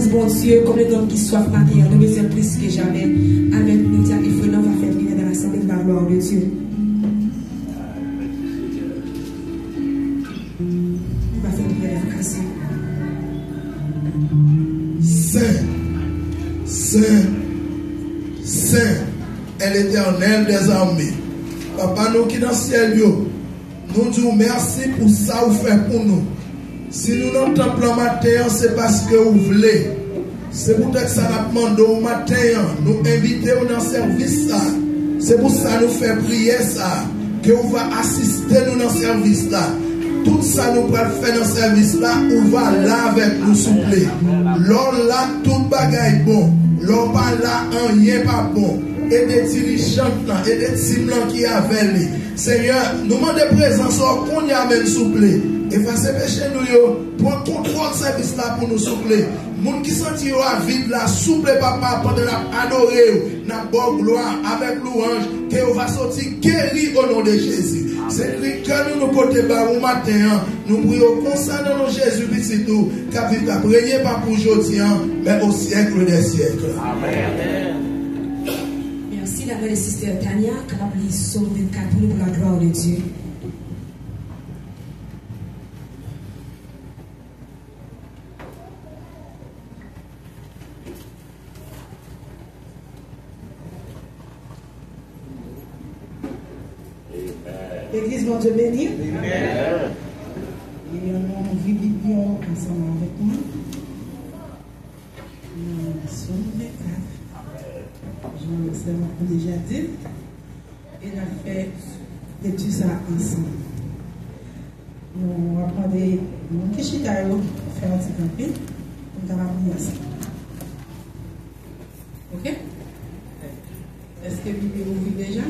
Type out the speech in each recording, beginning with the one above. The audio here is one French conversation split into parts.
présence, bon Dieu, comme les hommes qui soif matin, nous besoin plus que jamais. Avec nous, Dieu, et frère, on va faire venir dans l'assemblée de la gloire de Dieu. On va faire venir l'évocation. Saint, Saint, Saint est l'Éternel des armées. Papa, nous qui dans le ciel, nous disons merci pour ça que vous faites pour nous. Si nous dans le temple en matin, c'est parce que vous voulez. C'est pour ça que ça nous demande au matin, nous inviter dans le service. C'est pour ça que nous faisons prier ça. Que vous va assister nous dans le service là. Tout ça nous va faire dans le service là. On va là avec nous, s'il vous plaît. L'on là, tout bagaille bon. L'on pas là, rien pas bon. Et des dirigeants et des teams qui avaient les. Seigneur, nous demandons présence qu'on y amène, s'il vous plaît. Effacez péché nous, pour contrôle service là pour nous, s'il vous plaît. Moun qui sentit à vide là, s'il vous plaît, papa, pendant la adorer, n'a bonne gloire avec louange, que va sortir guéri au nom de Jésus. C'est lui que nous portons au matin, nous prions concernant Jésus petit tout, car il va prier pas pour aujourd'hui, mais au siècle des siècles. Amen. Merci la belle sister Tania, qui a appelé Somme 24 pour la gloire de Dieu. L'église va te bénir. Et on vit bien ensemble avec moi. Somme 24. Je l'ai déjà dit. Et on a fait tout ça ensemble. Nous apprenons mon Kishikayo faire un petit camping. On va venir ensemble. Ok? Est-ce que vous vivez déjà?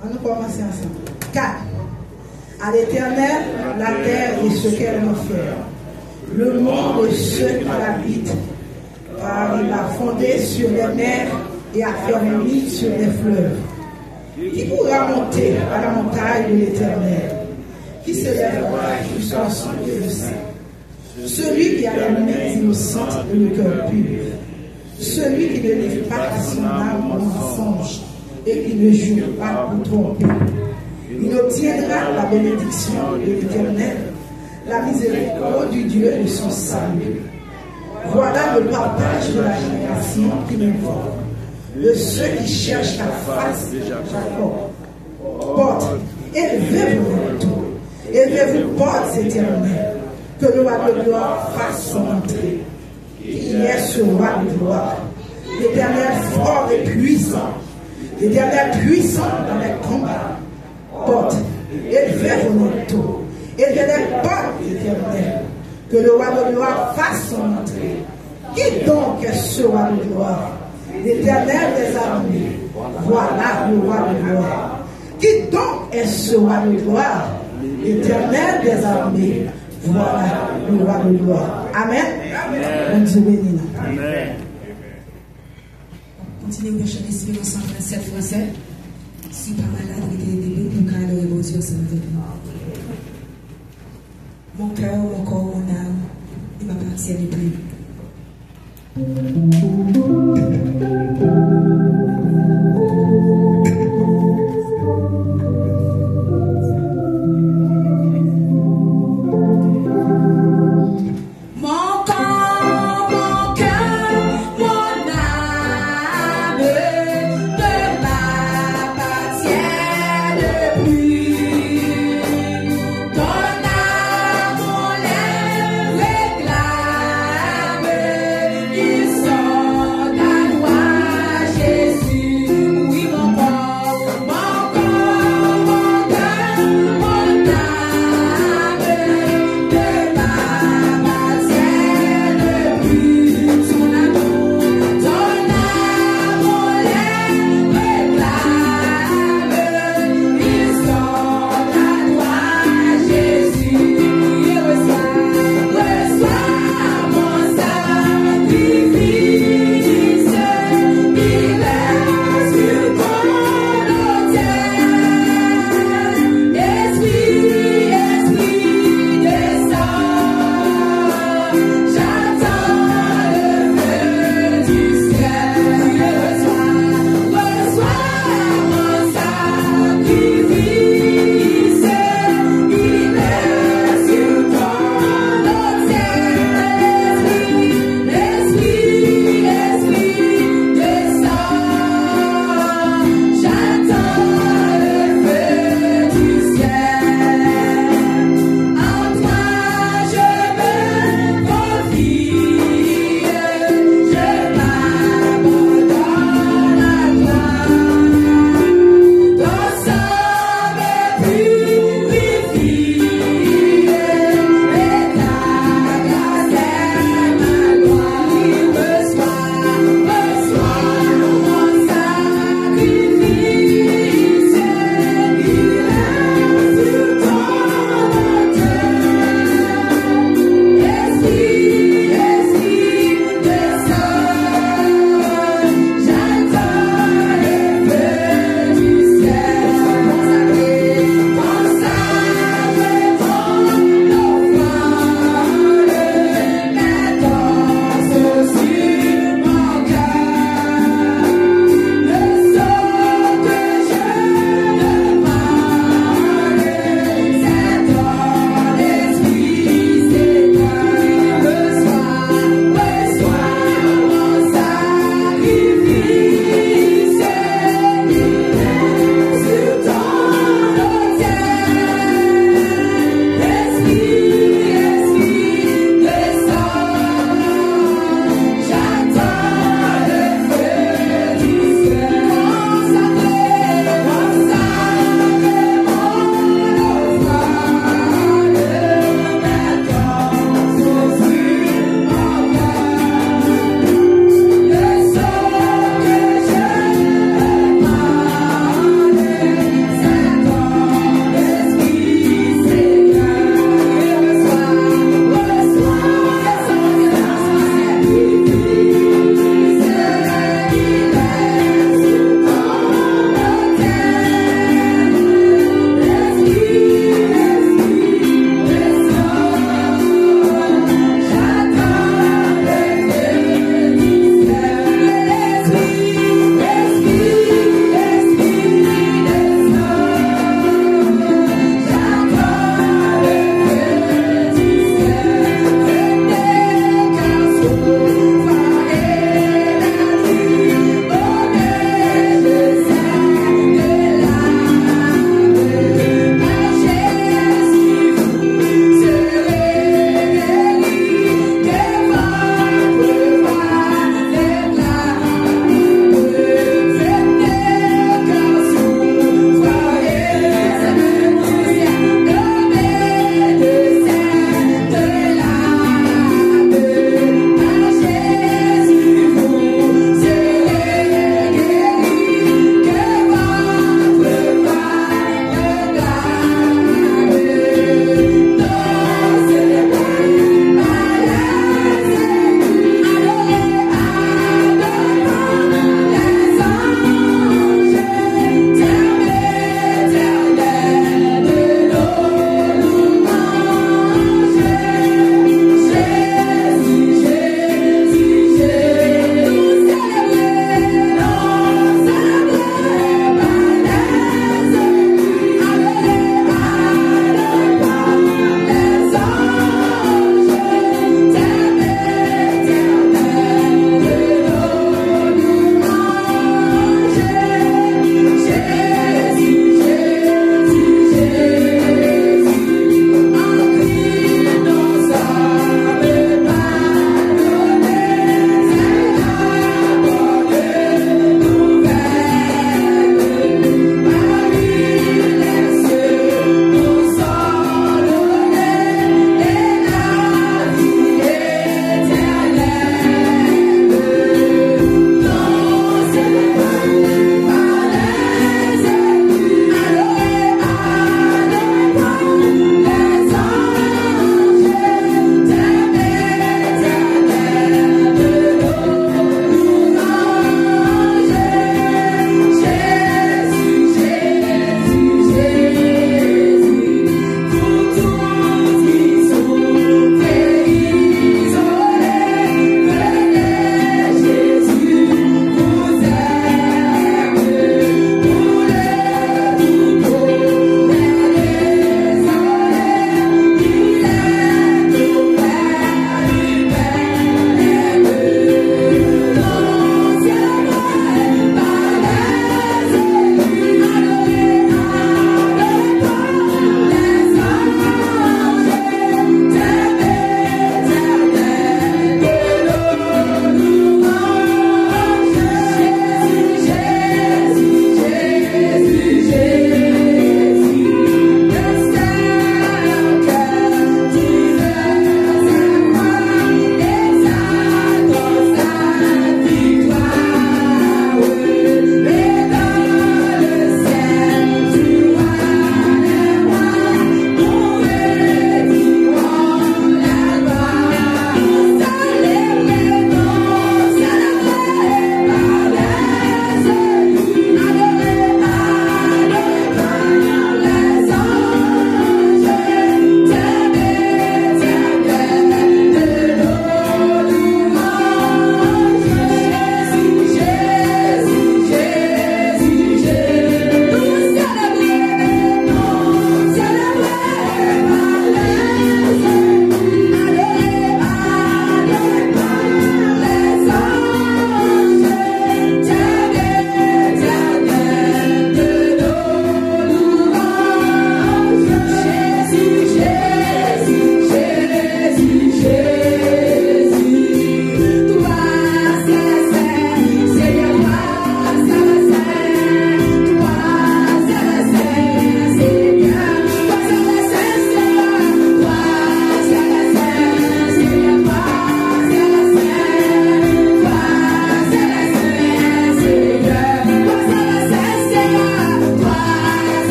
On nous commence ensemble. 4. À l'Éternel, la terre et ce qu'elle en fait, le monde et ceux qui l'habitent, car il a fondé sur les mers et a fermé sur les fleuves. Qui pourra monter à la montagne de l'Éternel? Qui se lèvera jusqu'en son Dieu le Saint? Celui qui a les mains innocentes et le cœur pur. Celui qui ne livre pas son âme au mensonge et qui ne jure pas pour tromper. Il obtiendra la bénédiction de l'Éternel, la miséricorde du Dieu de son salut. Voilà le partage de la génération qui m'invoque, de ceux qui cherchent la face de Jacob. Porte, élevez-vous vers tout, élevez-vous portes éternelles, que le roi de gloire fasse son entrée. Il est ce roi de gloire, l'Éternel fort et puissant, l'Éternel puissant dans les combats. Porte, élevez-vous vers tout, élevez les portes éternelles, que le roi de gloire fasse son entrée. Qui donc est ce roi de gloire? L'Éternel des armées. Voilà le roi de gloire. Qui donc est ce roi de gloire? L'Éternel des armées. Voilà le roi de gloire. Amen. Bon Dieu béni. Amen. Continuez à chanter Espérance 137 français. Si pas malade, il était début pour qu'elle ait beau Dieu, ça me fait mon cœur, mon corps, mon âme, il m'appartient plus. Ils sont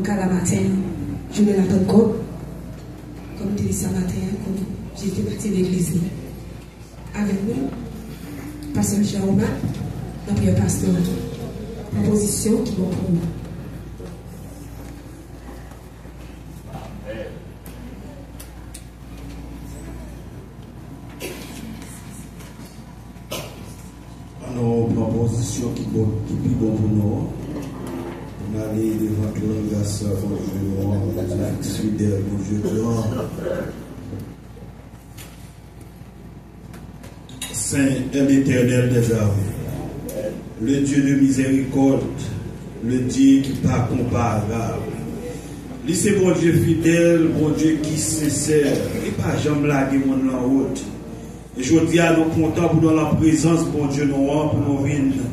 qu'à la matin, je vais la Pentecôte. Comme tu dis ce matin, comme j'ai fait partie de l'église. Avec nous, Pasteur Michel Romain, donc il y a pasteur proposition qui vont pour nous. Nos propositions qui sont bon pour nous. On aller devant le grâce à Dieu, fidèle, mon Dieu, Saint et l'éternel des armées, le Dieu de miséricorde, le Dieu qui n'est pas comparable. Lui, c'est mon Dieu fidèle, mon Dieu qui est sincère, et pas jamais blaguer mon en route. Et je dis à nous contents pour dans la présence, bon Dieu, nous pour nous venir.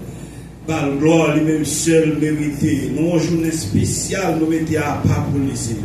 Par gloire, lui-même seul mérité. Nous, une journée spéciale, nous mettons à part pour les Seigneur.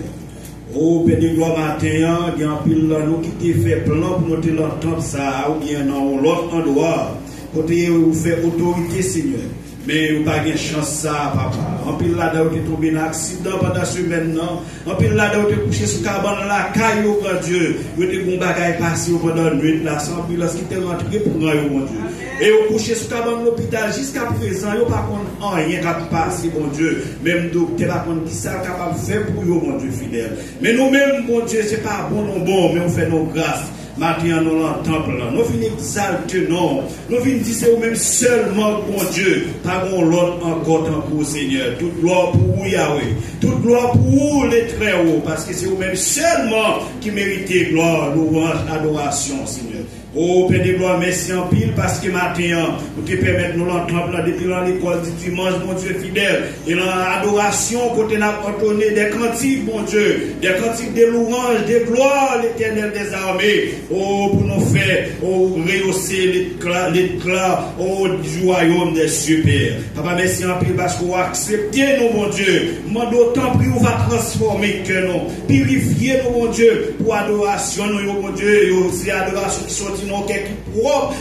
Oh, Père de gloire, matin, il y a un pile là, nous qui t'ai fait plan pour nous te l'entendre ça, ou bien dans l'autre endroit, pour te faire autorité, Seigneur. Mais vous n'avez pas de chance ça, papa. En pile là, vous êtes tombé dans un accident pendant ce maintenant. En pile là, vous êtes couché sur le cabane la caille, oh mon Dieu. Vous êtes bon bagaille passé pendant la nuit là, sans ambulance qui était rentré pour moi, oh mon Dieu. Et vous couché sur le cabane de l'hôpital jusqu'à présent, vous pas contre rien qui a passé, mon Dieu. Même docteur, pas contre qui ça capable de faire pour vous, mon Dieu fidèle. Mais nous-mêmes, mon Dieu, c'est pas bon, non bon, mais on fait nos grâces. Maintenant, nous dans le temple, nous venons exalter, non. Nous venons dire c'est vous-même seulement, mon Dieu. Pas l'autre encore tant pour Seigneur. Toute gloire pour vous, Yahweh. Toute gloire pour vous, les très hauts. Parce que c'est vous-même seulement qui méritez gloire, louange, adoration, Seigneur. Oh, Père de gloire, merci en pile parce que maintenant, vous te permettez de nous l'entendre depuis l'école du dimanche, mon Dieu fidèle. Et dans l'adoration, côté n'a entonné des cantiques, mon Dieu, des cantiques de louange, de gloire, l'éternel des armées. Oh, pour nous faire, oh, rehausser l'éclat, oh, du royaume des cieux, Père. Papa, merci en pile parce que vous acceptez nous, mon Dieu. Mon d'autant plus, vous va transformer que nous, purifier nous, mon Dieu, pour adoration, nous, mon Dieu, et aussi adoration qui sortit nous, qui propre,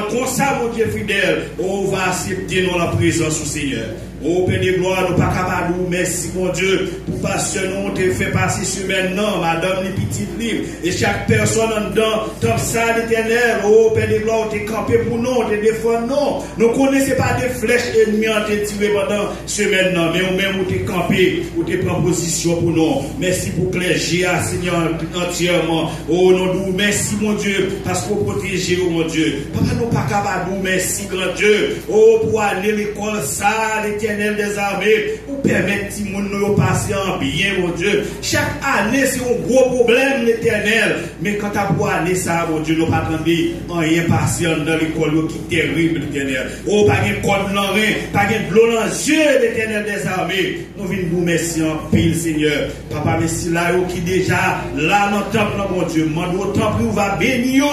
comme ça, mon Dieu fidèle, on va accepter nous la présence du Seigneur. Oh, Père de gloire, nous pas capables, merci, mon Dieu, pour passer nous, te fait passer sur maintenant, madame, les petites livres, et chaque personne en dedans, comme ça, l'éternel, oh, Père de gloire, t'es campé pour nous, t'es défendre nous. Nous connaissons pas des flèches ennemies en te tiré pendant ce maintenant, mais ou même, où t'es campé, où t'es pris position pour nous. Merci pour clergé, Seigneur, entièrement. Oh, nous, merci, mon Dieu, parce qu'on protège, oh, mon Dieu. Papa, nous pas capables, merci, grand Dieu. Oh, pour aller à l'école, ça, l'éternel des armées, pour permettre que tout le monde passe en bien, mon Dieu. Chaque année, c'est un gros problème, l'éternel. Mais quand tu as pour aller ça, mon Dieu, nous pas attendre rien passer dans l'école qui est terrible, l'éternel. Oh, pas de code dans rien, pas de l'eau dans les yeux, l'éternel des armées. Nous venons vous merci en pile, Seigneur. Papa, merci là, qui déjà, là, dans le temple, mon Dieu, mon temple, on va bénir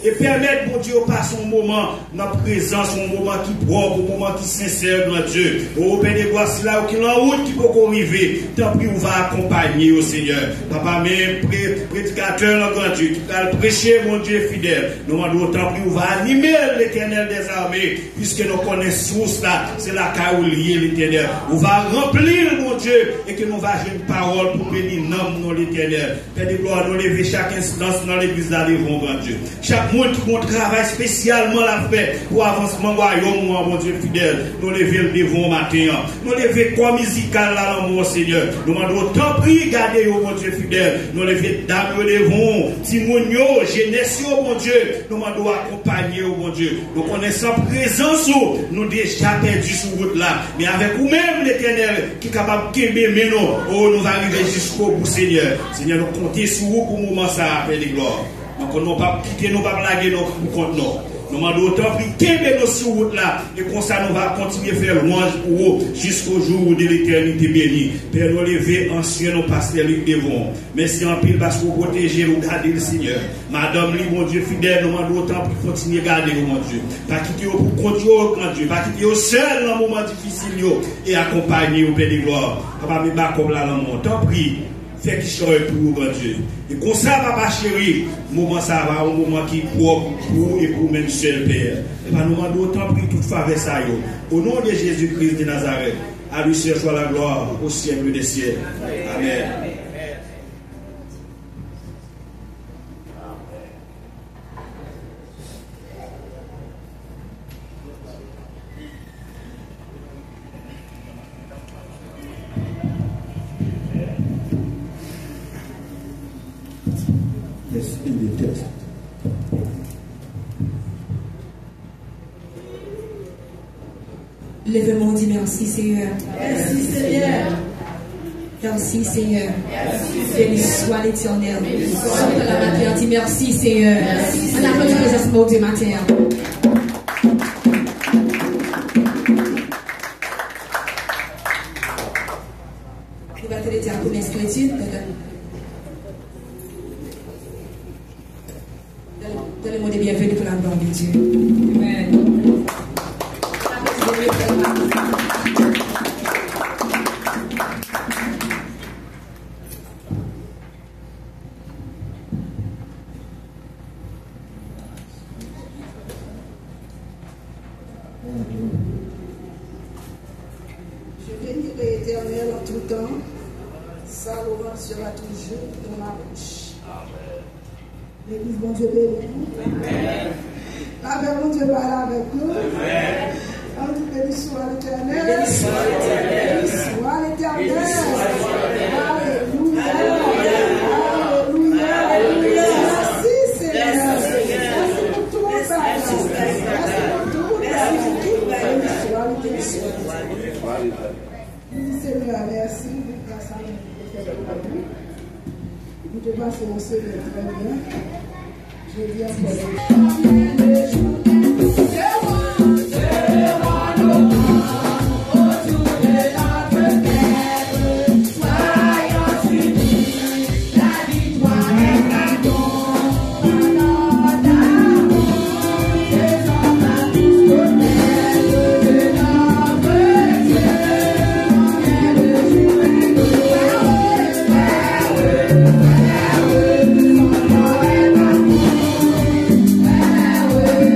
et permettre, mon Dieu, passer un moment, notre présence, un moment qui propre, un moment qui sincère, mon Dieu. Oh, Père de gloire, c'est là où il en route qui peut arriver. Tant pis, on va accompagner au Seigneur. Papa, même prédicateur, le grand Dieu, qui va prêcher, mon Dieu fidèle. Nous demandons tant pis, on va animer l'éternel des armées, puisque nous connaissons tous là, c'est la cas où lié l'éternel. On va remplir, mon Dieu, et que nous va jouer une parole pour bénir nom l'éternel. Père de gloire, nous lever chaque instance dans l'église d'Alévon, grand Dieu. Chaque monde qui montre travail spécialement la fait pour avancement royaume, mon Dieu fidèle. Nous lever le devant matin. Nous lever quoi musical là, mon Seigneur. Nous demandons tant pis, gardez, mon Dieu fidèle. Nous lever dames, nous devons, Timonio, jeunesse, mon Dieu. Nous demandons accompagner, mon Dieu. Nous connaissons présence, nous déjà perdus sur route là. Mais avec vous-même, l'éternel, qui est capable de québer, nous va arriver jusqu'au bout, Seigneur. Seigneur, nous comptons sur vous pour le moment, ça, Père de gloire. Donc, nous ne pas quitter, nous ne pas blaguer, nous comptons nous. Nous demandons autant de québer nos sur route là. Et comme ça, nous allons continuer à faire louange pour vous jusqu'au jour de l'éternité bénie. Père, nous lever anciens, nos pasteurs, nous devons. Merci en pile parce que vous protégez, vous gardez le Seigneur. Madame, mon Dieu fidèle, nous demandons autant pour continuer à garder, mon Dieu. Pas quitter pour contrôler, mon Dieu. Pas quitter au seul dans le moment difficile et accompagner au Père de gloire. Papa, mais pas comme là, mon temps prie. Fait qu'il soit pour vous, mon Dieu. Et comme ça, papa chéri, moment ça va, un moment qui est propre pour et pour même seul Père. Et bien, nous demandons autant pris toute faveur ça. Au nom de Jésus-Christ de Nazareth, À lui seul soit la gloire au siècle des siècles. Amen. Yes, in the text. Lève-moi, dit merci Seigneur. Merci Seigneur. Merci Seigneur. Béni soit l'Éternel. Sorte la matin, dit merci Seigneur. On a fait présence mot du matin. Nous allons te dire pour l'inscriture. Donnez-moi des bienvenus pour la gloire de Dieu. Amen. Je bénirai l'Éternel en tout temps. Sa louange sera toujours dans ma bouche. L'église, bon Dieu béni. Avec mon Dieu parle avec nous. On dit béni soit l'Éternel. Béni soit l'Éternel. Alléluia. Alléluia. Alléluia. Merci Seigneur. Merci pour tout le temps. Merci pour tout. Merci pour tout. Béni soit l'Éternel. Seigneur, merci. Grâce à nous. Vous devez passer au Seigneur très bien. Je viens Away.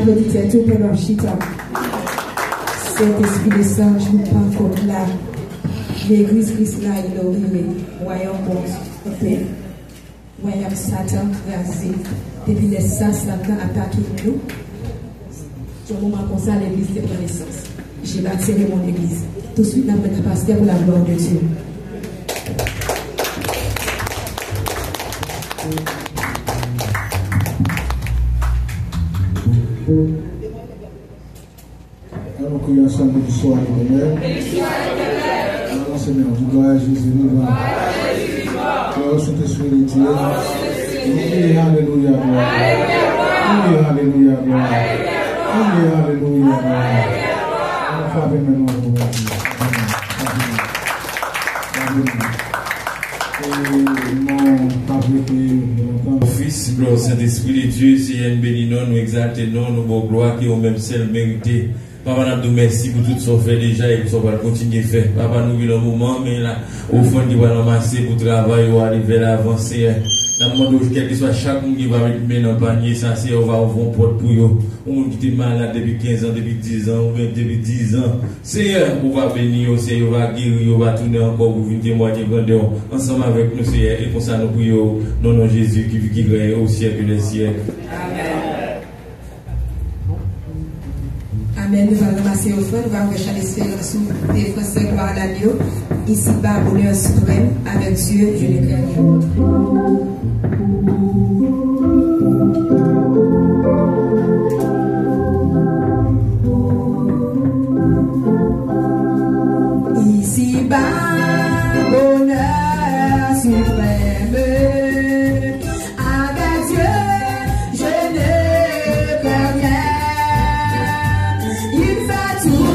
applaudissez tout pendant chita. Saint-Esprit de sang, je vous prends contre là. L'église Christ là, il a ouvert. Voyons bon, paix. Voyons Satan rasé. Depuis les sas là-dedans attaqué nous. Sur un moment comme ça, l'église de renaissance. J'ai bâti mon église. Tout de suite, nous avons un pasteur pour la gloire de Dieu. Allons crier ensemble du soir éternel. Alors Seigneur, du gloire à Jésus vivant. Gloire au Saint-Esprit de Dieu. Oui, alléluia, gloire. Oui, alléluia, gloire. Oui, alléluia, gloire. On va faire maintenant pour vous. Fils, gloire au Saint-Esprit de Dieu, Seigneur, bénis-nous, nous exaltons, nous, nous, gloire qui ont même celle méritée. Papa, nous merci pour tout ce qu'on fait déjà et pour ce qu'on va continuer à faire. Papa, nous vivons le moment, mais là, au fond, il va ramasser pour travailler ou arriver à avancer. Dans le monde, quel que soit chaque monde qui va mettre dans le panier, ça, c'est on va ouvrir une porte pour eux. On qui est malade depuis 15 ans, depuis 10 ans, ou même depuis 10 ans. Seigneur, on va bénir, Seigneur, on va guérir, on va tourner encore pour venir témoigner grandeur. Ensemble avec nous, Seigneur, et pour ça, nous prions, non, non, Jésus, qui règne au siècle des siècles. Amen. Amen. Nous allons ramasser au fond, nous allons rechercher l'espérance sous des Français, gloire à l'agneau. Ici bas, bonheur suprême, avec Dieu, Dieu l'éternel. Ici bas, bonheur suprême, avec Dieu, je ne crains rien. Il fait tout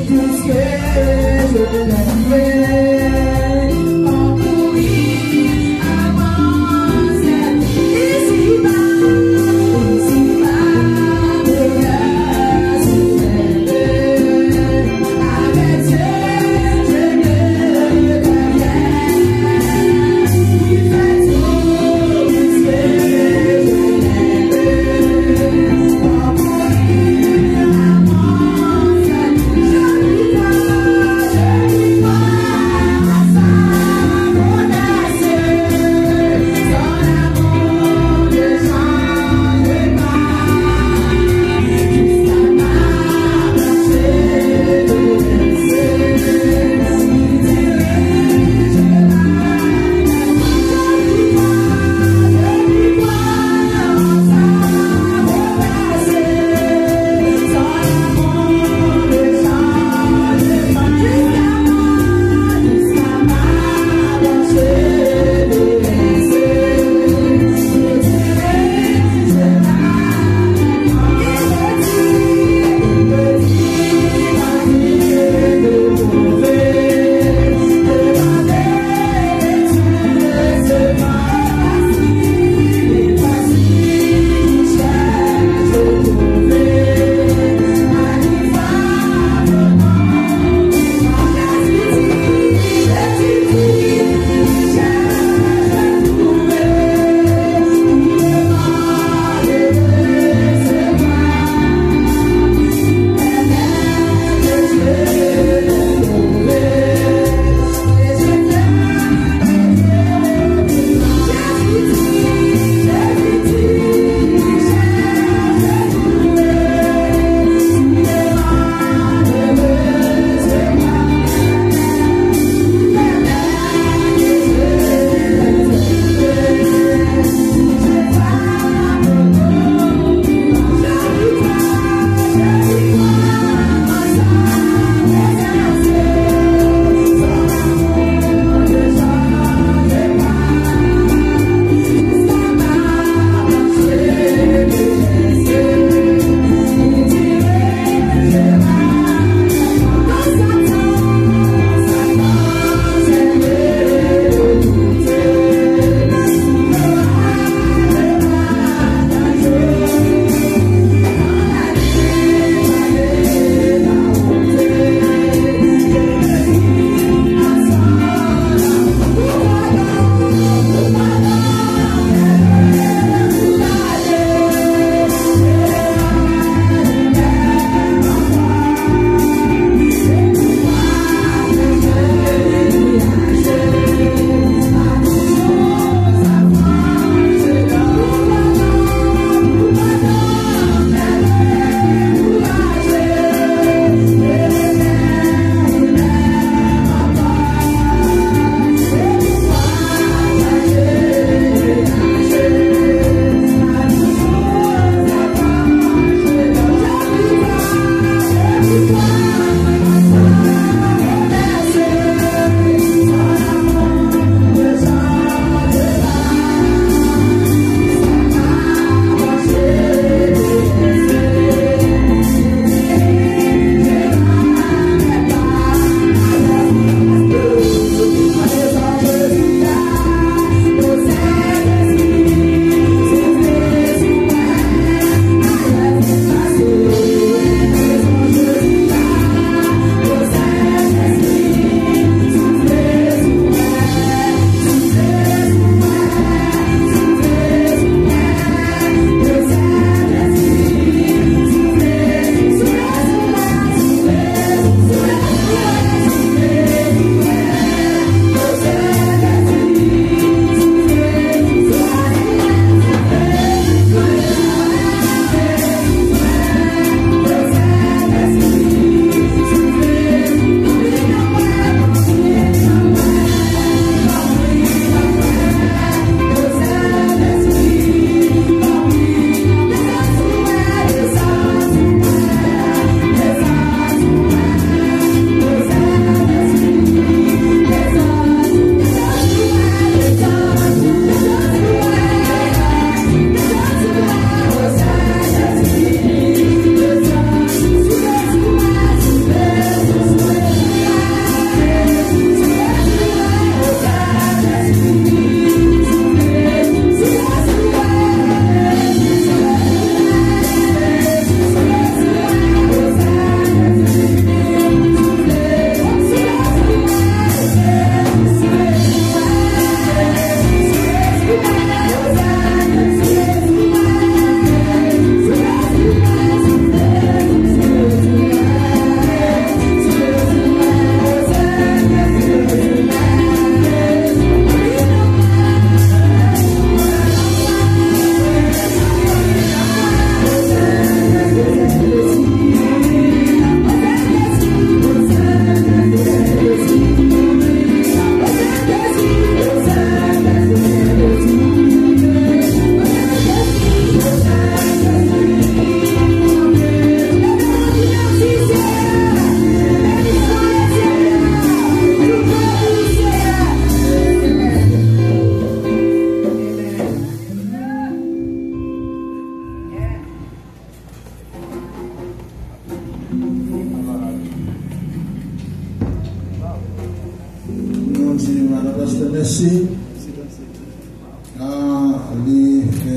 ce que je peux faire. Encourir, avancer.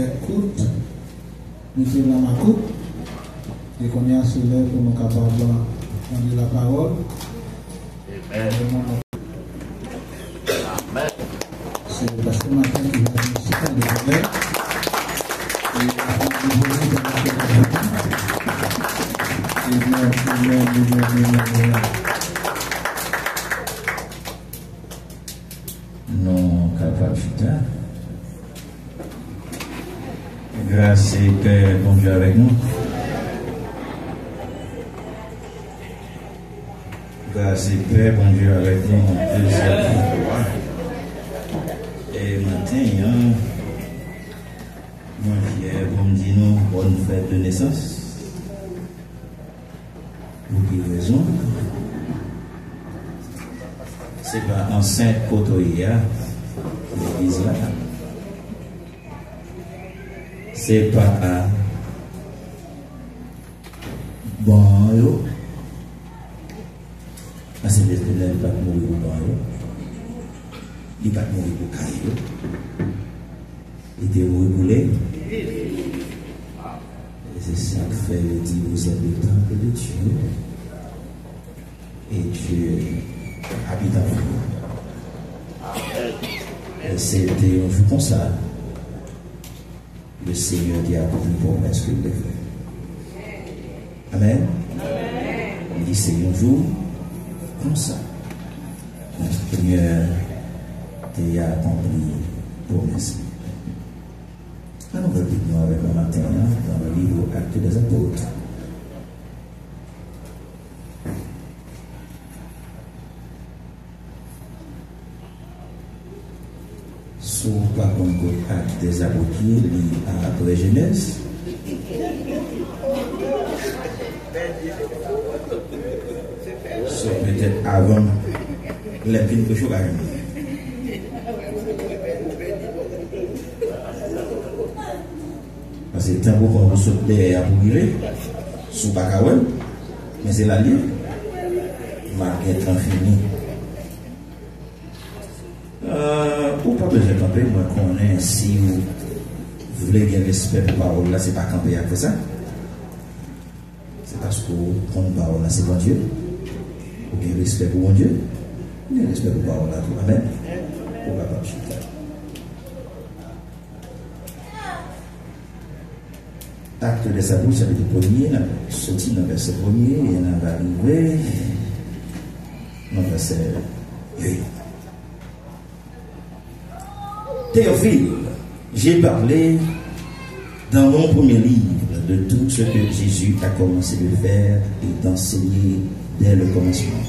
écoute, mettez dans ma coupe, et qu'on y a ce lèvres pour nous capables de la parole. C'est parce que matin il va nous citer des problèmes. Non, capacité. Grâce et Père, bon Dieu avec nous. Grâce et Père, bon Dieu avec nous. Et matin, moi fier pour me dire nous, bonne fête de naissance. Pour quelle raison? C'est pas enceinte Kotoya, l'église là. C'est pas à bon yo. Parce que les élèves ne vont pas mourir pour bon yo. Ils ne vont pas mourir pour caillou. Ils vont mourir pour les. Et c'est ça que fait le dire vous êtes le temple de Dieu. Et Dieu habite en vous. Et c'était un jour comme ça. Le Seigneur dit à vous une promesse qu'il le fait. Amen. Il dit c'est un jour comme ça. Le Seigneur t'a accompli promesse. Alors, nous allons avec le matin dans le livre Actes des Apôtres. Sous par contre Actes des Apôtres, lié à la Genèse. Soit peut-être avant les pines que je vais arriver. Parce que tant qu'on vous sautez à brûler, sous Bakawen, mais c'est la ligne, marquée infini. Ou pas besoin de camper, moi connais si vous voulez gagner respect pour la parole là, c'est pas camper après ça. C'est parce que vous prenez la parole là, c'est bon Dieu. Vous gagnez respect pour mon Dieu. Vous gagnez respect pour la parole là, amen. Pour la parole. Acte des Apôtres, chapitre 1er, sorti dans le verset 1er, et on va arriver dans le verset 8. Théophile, j'ai parlé dans mon premier livre de tout ce que Jésus a commencé de faire et d'enseigner dès le commencement.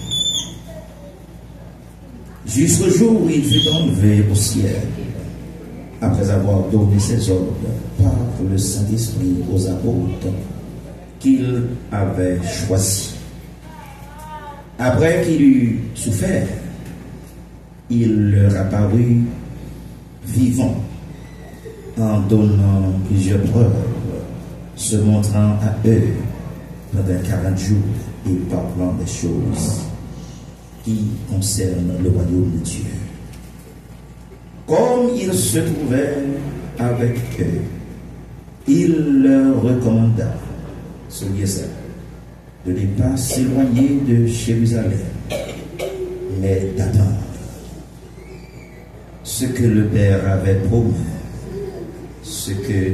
Jusqu'au jour où il fut enlevé au ciel, après avoir donné ses ordres par le Saint-Esprit aux apôtres qu'il avait choisis. Après qu'il eut souffert, il leur apparut vivant en donnant plusieurs preuves, se montrant à eux pendant 40 jours et parlant des choses qui concernent le royaume de Dieu. Comme il se trouvait avec eux, il leur recommanda, soulignez ça, de ne pas s'éloigner de Jérusalem, mais d'attendre ce que le Père avait promis, ce que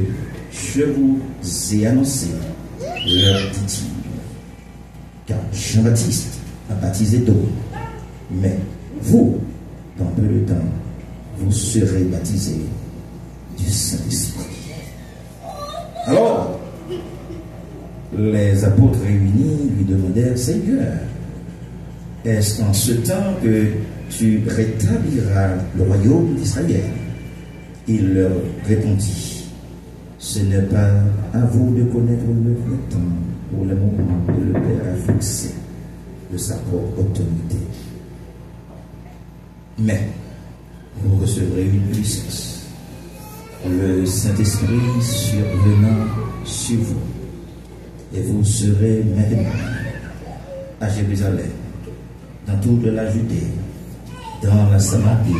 je vous ai annoncé, leur dit-il. Car Jean-Baptiste a baptisé d'eau, mais vous, dans peu de temps, vous serez baptisés du Saint-Esprit. Alors, les apôtres réunis lui demandèrent, Seigneur, est-ce qu'en ce temps que tu rétabliras le royaume d'Israël? Il leur répondit, ce n'est pas à vous de connaître le temps ou le moment que le Père a fixé de sa propre autorité. Mais vous recevrez une puissance, le Saint-Esprit survenant sur vous, et vous serez maintenant à Jérusalem, dans toute la Judée, dans la Samarie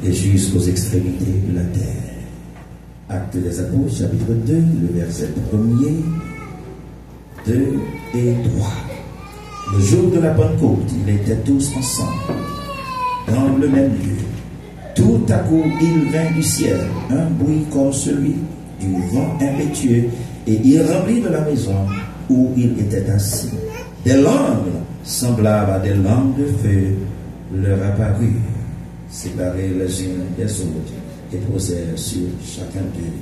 et jusqu'aux extrémités de la terre. Actes des Apôtres, chapitre 2, le verset 1er, 2 et 3. Le jour de la Pentecôte, ils étaient tous ensemble, dans le même lieu. Tout à coup, il vint du ciel un bruit comme celui du vent impétueux, et il remplit de la maison où il était assis. Des langues semblables à des langues de feu leur apparurent, séparées les unes des autres, et posèrent sur chacun d'eux.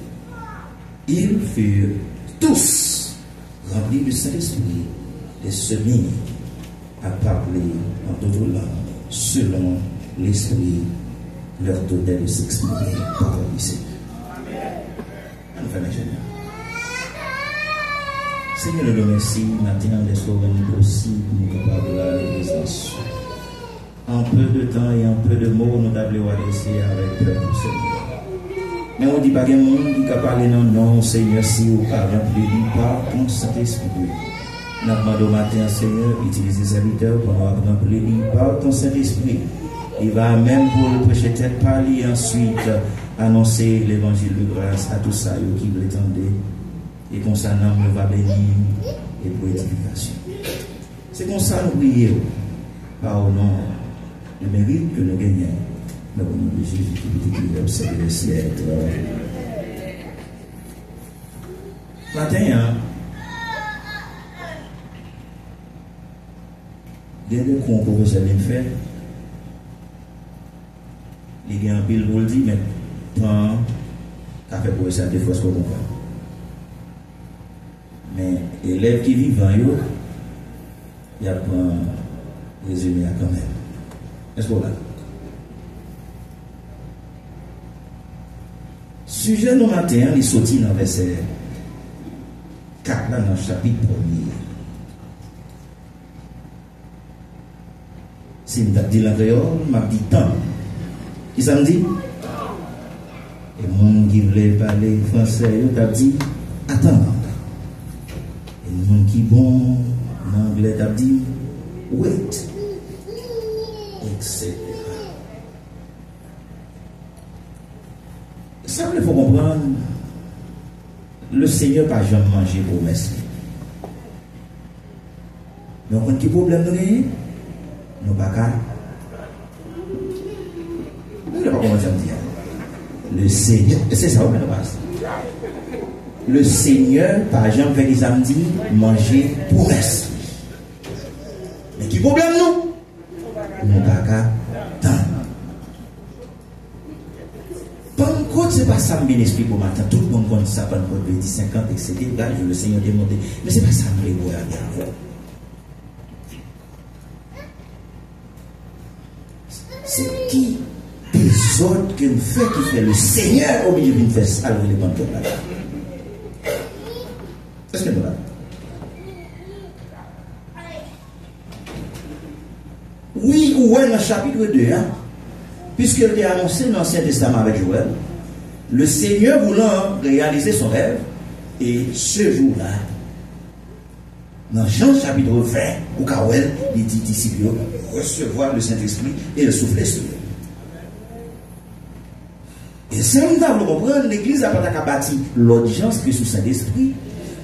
Ils furent tous remplis du Saint-Esprit et se mirent à parler en d'autres langues, selon l'Esprit leur donnait de s'exprimer par le Seigneur. Seigneur, nous te remercions maintenant d'être venu possible pour nous capables de la présence. En peu de temps et en peu de mots, nous t'avons adressé avec peur, Seigneur. Mais on ne dit pas qu'il y a un monde qui a parlé non, Seigneur, si vous pas rempli par ton Saint-Esprit. Nous demandons au matin, Seigneur, utiliser les serviteurs pour nous remplir par ton Saint-Esprit. Il va même pour le prêcher tête parler et ensuite annoncer l'évangile de grâce à tous ceux qui l'attendent. Et comme ça, nous va bénir et pour édification. C'est comme ça nous prions, par au nom du mérite que nous gagnons. Dans le nom de Jésus qui vit observer le siècle. Matin, il y a des cons que vous allez faire. Il y a un pile pour le dire, mais tant qu'à faire pour ça, des fois, ce qu'on comprend. Mais élèves qui vivent en eux, il y a un résumé quand même. Est-ce que vous l'avez? Sujet nous matin, il sortit dans le verset 4 là, dans le chapitre 1er. Si je dis la créole, je dis tant. Qui ça me dit? Et les gens qui voulaient parler français, ils ont dit attends. Et les gens qui bon en anglais, ils ont dit wait. Etc. Ça, il faut comprendre, le Seigneur n'a pas jamais mangé pour messie. Mais on a un problème de gagner? Nous pas qu'à. Je ne sais pas comment ça me dit. Le Seigneur, c'est ça, on passe. Le Seigneur, par exemple, fait les amis manger pour messie. Mais qui problème nous? Nous pas qu'à. Pentecôte, ce n'est pas ça que je m'explique pour matin. Tout le monde connaît ça, Pentecôte, 20, 50, etc. Le Seigneur demandé. Mais ce n'est pas ça que je vais regarder. C'est qui des autres qui fait le Seigneur au milieu d'une fête alors il est Pentecôte là. Est-ce que nous l'avons? Oui ou ouais dans le chapitre 2, hein? Puisqu'il était annoncé dans l'Ancien Testament avec Joël, le Seigneur voulant réaliser son rêve, et ce jour-là, dans Jean chapitre 20, où Kawel, il dit disciples recevoir le Saint-Esprit et le souffler sur eux. Et c'est un temps, vous comprenez, l'Église n'a pas bâti l'audience que sous le Saint-Esprit,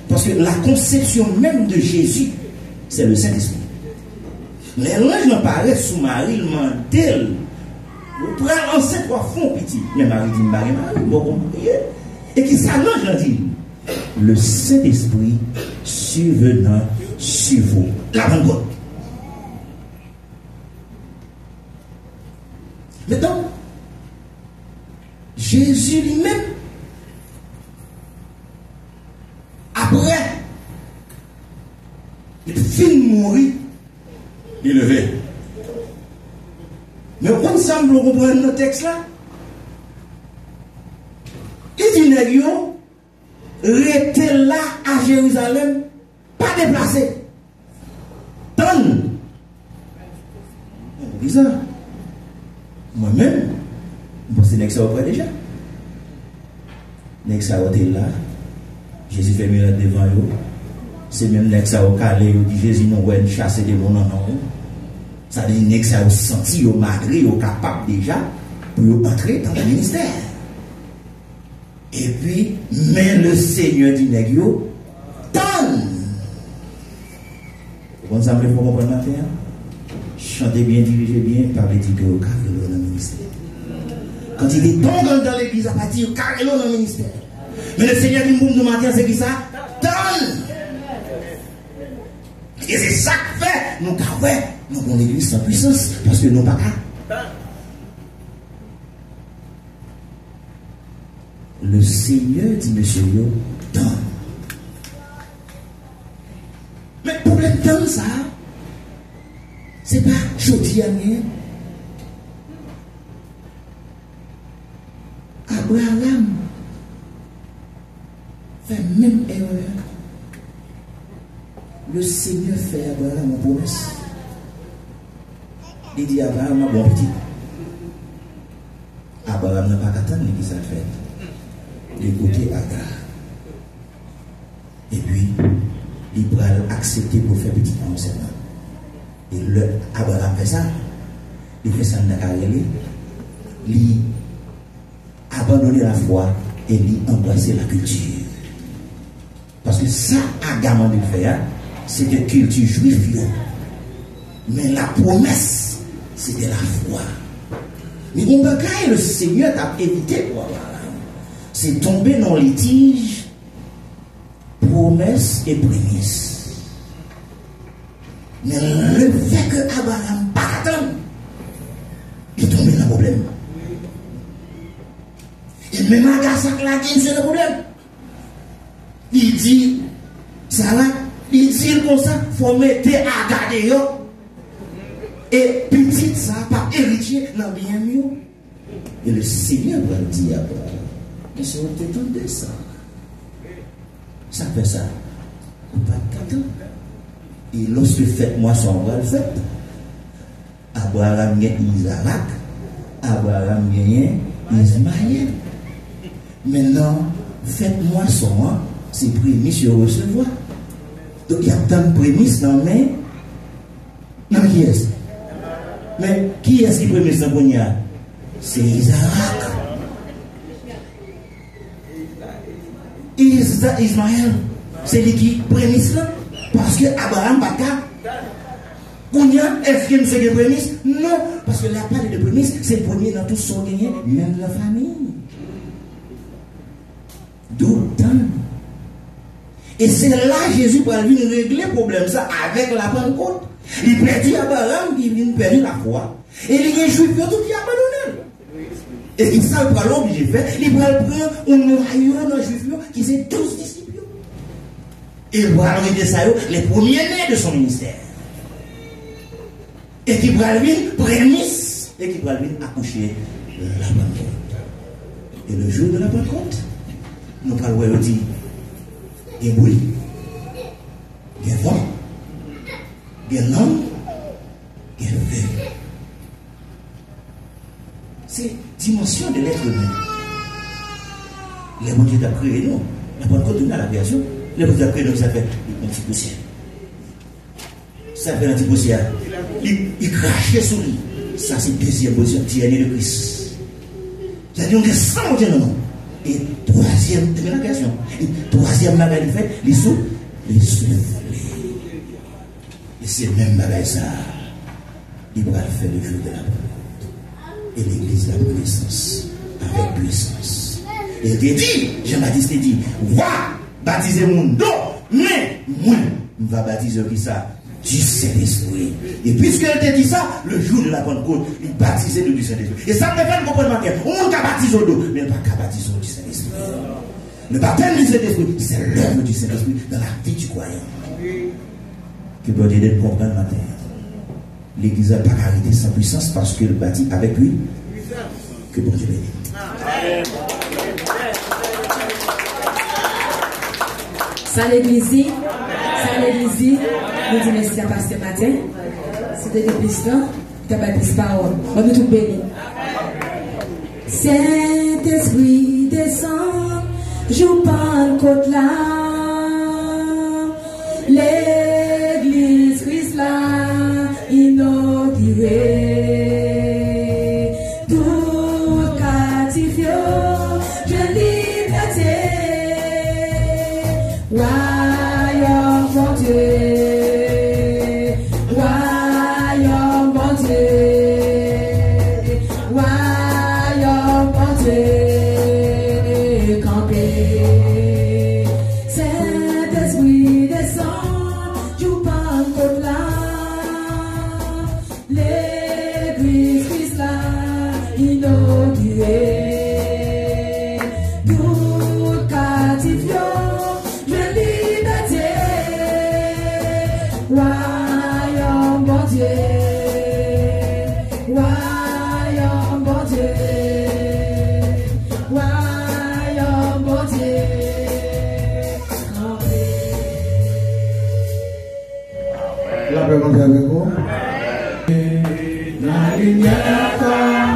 parce que la conception même de Jésus, c'est le Saint-Esprit. Les langes n'apparaissent sous Marie, le mantel. Vous prenez en 7 fois fond petit. Mais Marie dit, Marie, bon, et qui s'allonge, dit, le Saint-Esprit survenant sur vous. La Pentecôte. Maintenant, Jésus lui-même, après, il finit de mourir, il est levé. Mais on semble comprendre le texte là. Il dit Négio, restez là à Jérusalem, pas déplacé. Donne. Bizarre. Moi-même, je pense que Nexia auprès déjà. Nexia était là. Jésus fait mieux devant eux. C'est même Nexia au calé, il dit Jésus nous va chasser des gens en haut. Ça veut dire que ça a senti, malgré, capable déjà pour entrer dans le ministère. Et puis, mais le Seigneur dit négio, donne. Vous ensemble pour comprendre matin? Chantez bien, dirigez bien, parlez dit que au carré dans le ministère. Quand il est tombé dans l'église, à partir carré dans le ministère. Mais le Seigneur dit nous matin, c'est qui ça? Donne. Et c'est ça que fait, nous avons une église sans puissance, parce que nous n'avons pas qu'à. Le Seigneur dit, monsieur, donne. Mais le problème de ça, c'est pas jodi à rien. Abraham fait même erreur. Le Seigneur fait à Abraham une promesse. Il dit à Abraham, mon bon petit. Abraham n'a pas qu'attendre ce qu'il a fait. De côté Agar. Et puis, il va accepter pour faire petit enseignement. Et le Abraham fait ça. Il fait ça dans la carrière. Il abandonne la foi et il embrasse la culture. Parce que ça, Agar de faire, c'est de culture juive. Mais la promesse, c'est de la foi. Mais on va le Seigneur t'a évité pour Abraham. C'est tomber dans le litige, promesse et prémisse. Mais le fait que Abraham pas attendre, il tombe dans le problème. Et même Agassak là, c'est le problème. Il dit, ça là, il dit comme ça, il faut mettre à garder. Et petit ça, pas héritier, dans bien mieux. Et le Seigneur va dire à Abraham, mais si on t'étendait ça, ça fait ça. Pas de temps. Et lorsque faites-moi son bras, le fait. Abraham gagne Isaac, Abraham gagne Ismaël. Maintenant, faites-moi son bras, c'est prémisse sur recevoir. Donc il y a tant de prémices dans mais non, qui est-ce? Mais qui est-ce qui prémisse dans le c'est Isaac. Ismaël, c'est lui qui prémisse là. Parce que Abraham Baka, est-ce qu'il fait des prémices? Non, parce que la part de prémices, c'est le premier dans tout son gagné, même la famille. D'autant. Et c'est là Jésus va venir régler le problème ça avec la Pentecôte. Il prédit Abraham qui vient perdre la foi. Et les juifs tout qui abandonné. Et il s'en va l'obligé de faire. Il va prendre un noyau dans les juifs qui c'est 12 disciples. Et il va arrêter ça les premiers-nés de son ministère. Et qui va venir prémisse. Et qui va venir accoucher la Pentecôte. Et le jour de la Pentecôte, nous parlons dit il y a bruit, il y a vent, il y a langue, il y a feu. C'est dimension de l'être humain. Les gens qui ont créé nous, la bonne continue à la création, les gens qui ont créé nous, ça fait un petit poussière. Ça fait un petit poussière. Il crachait sur lui. Ça, c'est deuxième position, tyrannie de Christ. C'est-à-dire qu'on est sans Dieu, non. Et troisième, c'est la question. Et troisième bagage il fait, les souffles. Et c'est le même bagage ça. Il va faire le jour de la Pentecôte. Et l'église la connaissance avec puissance. Et il dit, Jean-Baptiste dit, va baptiser mon dos, mais moi, je vais baptiser qui ça? Du Saint-Esprit. Et puisqu'elle te dit ça, le jour de la Pentecôte, il baptisait du Saint-Esprit. Et ça me fait comprendre ma terre. On va baptiser au dos, mais on ne va pas baptiser du Saint-Esprit. Le baptême du Saint-Esprit, c'est l'œuvre du Saint-Esprit dans la vie du croyant. Que bon Dieu de comprendre ma terre. L'église n'a pas arrêté sa puissance parce qu'elle bâtit avec lui. Que bon Dieu bénisse. Ça l'église. Nous disons merci à pasteur matin. C'était l'église là. Tu as baptisé parole. On nous tout béni. Saint-Esprit descend, joue Pentecôte là. L'église Christ là, inaugurée. Tout captif, je liberté. Royaume bon Dieu, royaume bon Dieu, royaume bon Dieu, campé. Saint-Esprit descend, joue Pentecôte là, l'église Christ là, inaugurée. Royaume bon Dieu, royaume bon Dieu, royaume bon Dieu, La paix monte avec vous. La lumière comme